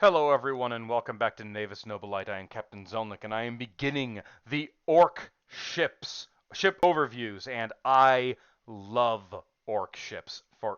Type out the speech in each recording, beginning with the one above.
Hello everyone and welcome back to Navis Nobilite. I am Captain Zelnick and I am beginning the Orc ship overviews, and I love Orc ships for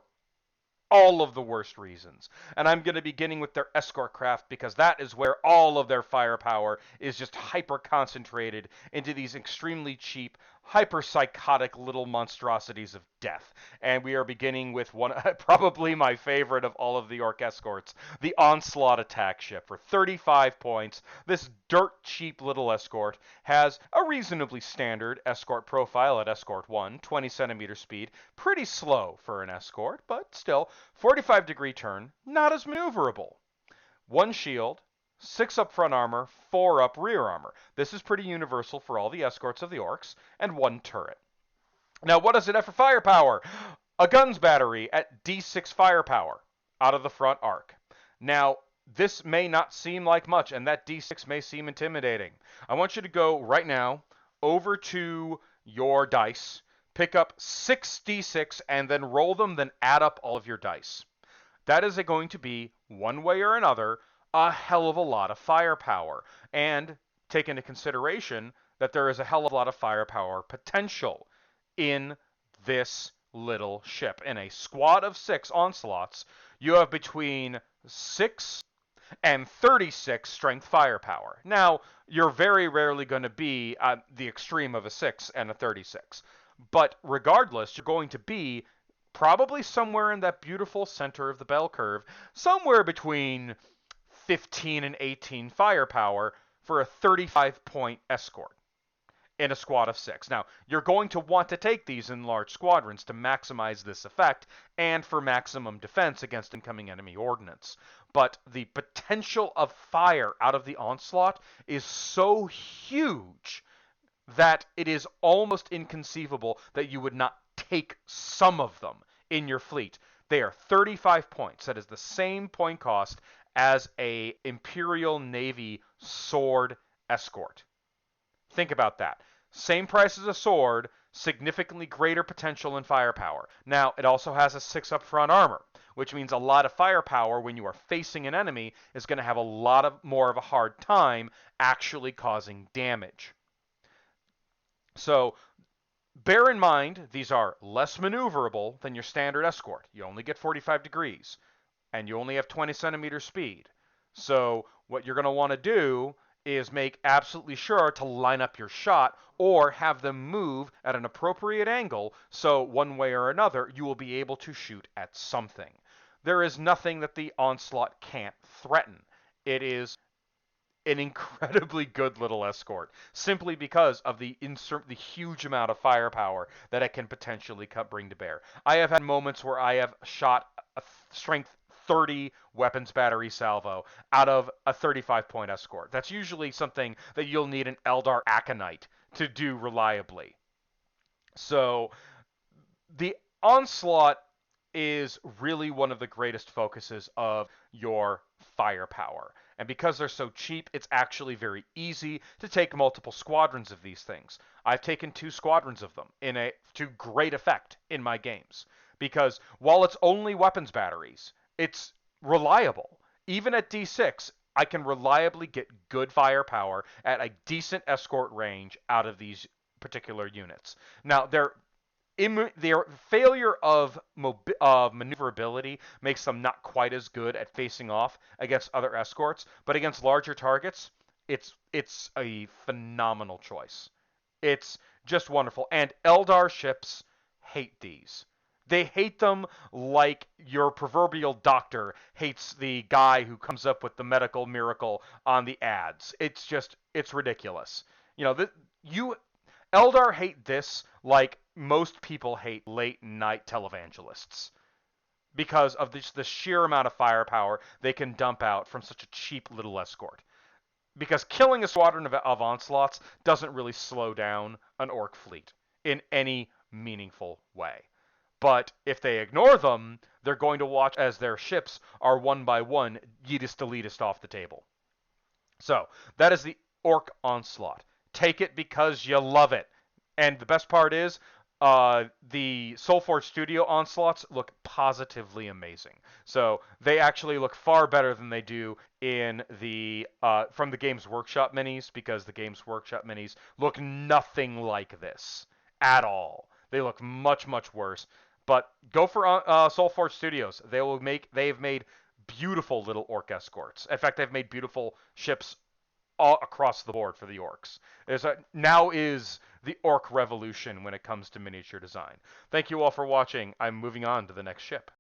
all of the worst reasons. And I'm going to be beginning with their escort craft because that is where all of their firepower is just hyper concentrated into these extremely cheap, hyper psychotic little monstrosities of death. And we are beginning with one, probably my favorite of all of the Orc escorts, the Onslaught attack ship. For 35 points, this dirt cheap little escort has a reasonably standard escort profile at escort 1, 20 centimeter speed, pretty slow for an escort, but still 45-degree turn, not as maneuverable. 1 shield, 6 up front armor, 4 up rear armor. This is pretty universal for all the escorts of the Orcs, and 1 turret. Now, what does it have for firepower? A guns battery at D6 firepower out of the front arc. Now, this may not seem like much, and that D6 may seem intimidating. I want you to go right now over to your dice, pick up 6 D6, and then roll them, then add up all of your dice. That is going to be, one way or another, a hell of a lot of firepower. And take into consideration that there is a hell of a lot of firepower potential in this little ship. In a squad of 6 onslaughts, you have between 6 and 36 strength firepower. Now, you're very rarely going to be at the extreme of a 6 and a 36. But regardless, you're going to be probably somewhere in that beautiful center of the bell curve, somewhere between 15 and 18 firepower for a 35-point escort in a squad of 6. Now, you're going to want to take these in large squadrons to maximize this effect and for maximum defense against incoming enemy ordnance. But the potential of fire out of the Onslaught is so huge that it is almost inconceivable that you would not take some of them in your fleet. They are 35 points. That is the same point cost as a Imperial Navy sword escort. Think about that. Same price as a sword, significantly greater potential and firepower. Now, it also has a 6 up front armor, which means a lot of firepower when you are facing an enemy is going to have a lot of more of a hard time actually causing damage. So, bear in mind, these are less maneuverable than your standard escort. You only get 45 degrees, and you only have 20 centimeter speed. So, what you're going to want to do is make absolutely sure to line up your shot or have them move at an appropriate angle so one way or another you will be able to shoot at something. There is nothing that the Onslaught can't threaten. It is an incredibly good little escort simply because of the huge amount of firepower that it can potentially bring to bear. I have had moments where I have shot a strength 30 weapons battery salvo out of a 35-point escort. That's usually something that you'll need an Eldar Aconite to do reliably. So the Onslaught is really one of the greatest focuses of your firepower. And because they're so cheap, it's actually very easy to take multiple squadrons of these things. I've taken 2 squadrons of them to great effect in my games. Because while it's only weapons batteries, it's reliable. Even at D6, I can reliably get good firepower at a decent escort range out of these particular units. Now, their failure of maneuverability makes them not quite as good at facing off against other escorts, but against larger targets, it's a phenomenal choice. It's just wonderful. And Eldar ships hate these. They hate them like your proverbial doctor hates the guy who comes up with the medical miracle on the ads. It's ridiculous. You know, Eldar hate this like most people hate late night televangelists because of the sheer amount of firepower they can dump out from such a cheap little escort. Because killing a squadron of onslaughts doesn't really slow down an orc fleet in any meaningful way. But if they ignore them, they're going to watch as their ships are one by one yeetist deletist off the table. So, that is the Orc Onslaught. Take it because you love it. And the best part is, the Soulforge Studio Onslaughts look positively amazing. So they actually look far better than they do in the from the Games Workshop minis, because the Games Workshop minis look nothing like this at all. They look much much worse. But go for Soulforge Studios. They've made beautiful little orc escorts. In fact, they've made beautiful ships all across the board for the orcs. Now is the orc revolution when it comes to miniature design. Thank you all for watching. I'm moving on to the next ship.